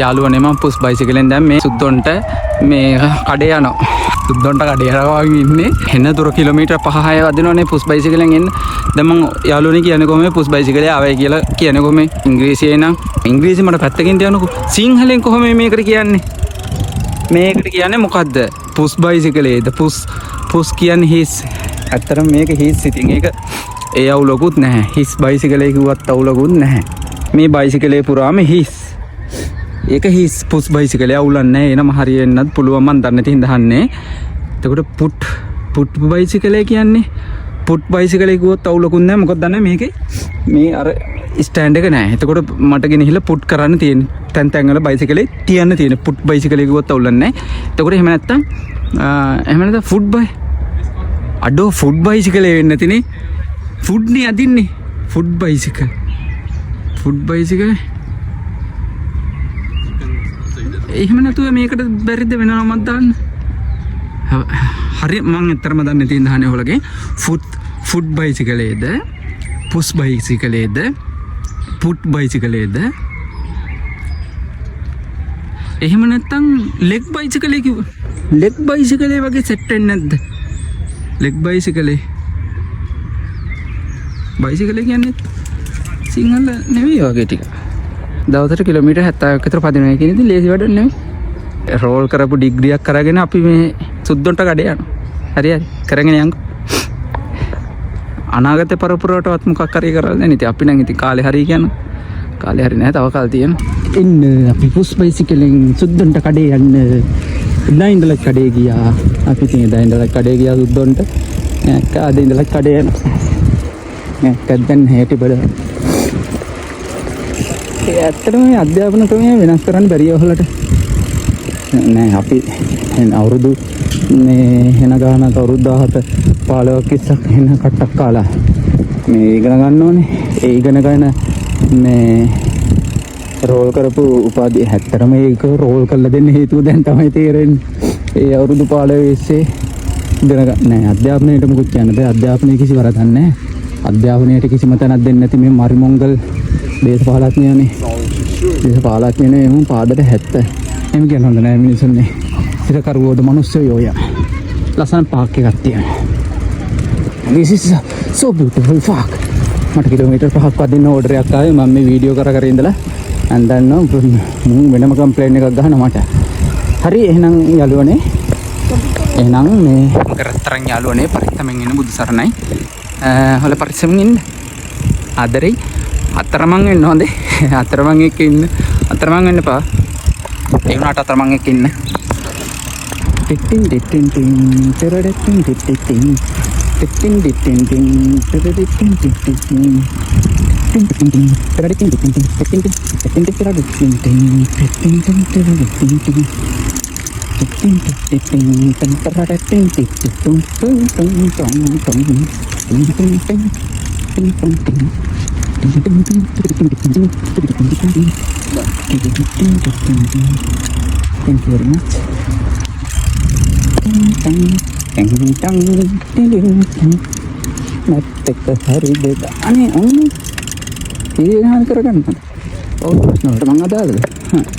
යාළුවනේ මම පුස් බයිසිකලෙන් දැන් මේ සුද්දොන්ට මේ කඩේ යනවා. සුද්දොන්ට කඩේ යනවා ඉන්නේ. එන්න දුර කිලෝමීටර් 5-6 වදිනවනේ පුස් බයිසිකලෙන් එන්න. දැන් මම යාළුවනේ කියන්නේ කොහොමද පුස් බයිසිකලේ ආවයි කියලා කියන්නේ කොහොමද? ඉංග්‍රීසියෙන් නම් ඉංග්‍රීසි මට පැත්තකින් තියන්නකෝ. සිංහලෙන් කොහොමද මේකට කියන්නේ? මේකට කියන්නේ මොකද්ද? පුස් බයිසිකලේද? පුස් කියන්නේ හිස්. ඇත්තටම මේක හිස් ඉතින් ඒක ඒ අවුලකුත් නැහැ. හිස් බයිසිකලේ කිව්වත් අවුලකුත් නැහැ. මේ බයිසිකලේ පුරාම හිස්. ඒක හිස් පුස් බයිසිකලේ අවුලක් නැහැ. එනම හරියෙන්නත් පුළුවන් මන් දන්නේ තින් දහන්නේ. එතකොට පුට් බයිසිකලේ කියන්නේ පුට් බයිසිකලේ කිව්වොත් අවුලකුත් නැහැ. මොකද දන්නේ මේකේ මේ අර ස්ටෑන්ඩ් එක නැහැ. එතකොට මට ගෙනහිලා පුට් කරන්න තියෙන්නේ. තැන් වල බයිසිකලේ තියන්න තියෙන්නේ. පුට් බයිසිකලේ කිව්වොත් අවුලක් නැහැ. එතකොට එහෙම නැත්තම් ෆුඩ් බයි අඩෝ ෆුඩ් බයිසිකලේ වෙන්නේ නැතිනේ. ෆුඩ් නේ අදින්නේ. Food bicycle. එහෙම නැතුව මේකට බැරිද වෙන නමක් දාන්න? හරි මම ඇත්තටම දන්නේ තියෙන දහනේ ඔයගොල්ලෝගේ ෆුඩ් බයිසිකලේද පුස් බයිසිකලේද පුට් බයිසිකලේද එහෙම නැත්නම් ලෙග් බයිසිකලේ කිව්ව ලෙග් බයිසිකලේ වගේ සෙට් වෙන්නේ නැද්ද? ලෙග් බයිසිකලේ කියන්නේ සිංහල නෙවෙයි වගේ ටික. දවසට කිලෝමීටර් 70ක් විතර පදිනවා කියන ඉතින් ලේසි වැඩක් නෙවෙයි. රෝල් කරපු ඩිග්‍රියක් කරගෙන අපි මේ සුද්දොන්ට කඩේ යනවා. හරි කරගෙන යන්කෝ. අනාගතේ පරපුරටවත් මොකක් හරි කරලා නැහැ ඉතින් අපි නම් ඉතින් කාලේ හරි කියන. කාලේ හරි නැහැ තව කාල තියෙනවා. එන්න අපි පුස් බයිසිකලෙන් සුද්දොන්ට කඩේ යන්න. ඉඳලා ඉඳලා කඩේ ගියා. අපි ඉතින් ඉඳලා කඩේ ගියා සුද්දොන්ට. අද ඉඳලා කඩේ යනවා. දැන් හැටි බල ඇත්තටම මේ අධ්‍යාපන ක්‍රමය වෙනස් කරන්න බැරිය ඔයාලට නෑ අපි අවුරුදු මේ වෙන ගානක් අවුරුදු 17 15ක් ඉස්සක් වෙන කට්ටක් කාලා මේ ඉගෙන ගන්න ඕනේ ඒ ඉගෙන ගන්න මේ රෝල් කරපු උපාධිය ඇත්තටම ඒක රෝල් කරලා දෙන්න හේතුව දැන් තමයි තේරෙන්නේ ඒ අවුරුදු 15 ඉස්සේ ඉගෙන ගන්න නෑ අධ්‍යාපනයේට මොකද කියන්නේ අධ්‍යාපනයේ කිසි වරදක් නෑ අධ්‍යාපනයට කිසිම තැනක් දෙන්නේ නැති මේ මරිමොංගල් දේශපාලඥයනේ. දේශපාලඥයනේ එමු පාදට 70. එමු කියන හොඳ නෑ මිනිස්සුන්නේ. ඉරකරුවෝද මිනිස්සු යෝය. ලස්සන පාක් එකක් තියෙනවා. This is so beautiful park. මට කිලෝමීටර් 5ක් වදින්න ඕඩර් එකක් ආවේ මම මේ වීඩියෝ කර ඉඳලා and then වෙනම කම්ප්ලේන් එකක් ගහනවා මට. හරි එහෙනම් යාළුවනේ. එහෙනම් මේ කරතරන් යාළුවනේ පරිත්තමෙන් එන බුදු සරණයි. හොල පරිස්සමින් ඉන්න. ආදරේ අතරමං වෙන්න හොඳේ. අතරමං එක්ක ඉන්න. අතරමං වෙන්න එපා. ඒ වුණාට අතරමං එක්ක ඉන්න. ටිටින් ටිටින් ටින් තරඩටින් ටිටින් ටිටින් ටිටින් ටින් තරඩටින් ටිටින් ටිටින් ටිටින් තරඩටින් ටිටින් ටිටින් ටිටින් තරඩටින් ටිටින් ටිටින් තරඩටින් ටිටින් ටිටින් ටිටින් තරඩටින් ටිටින් ටුම් ටුම් ටුම් ටුම් ටුම් Thank you very much. Natek hari beda. Ani ini hal keragan. Oh, nol mang ada.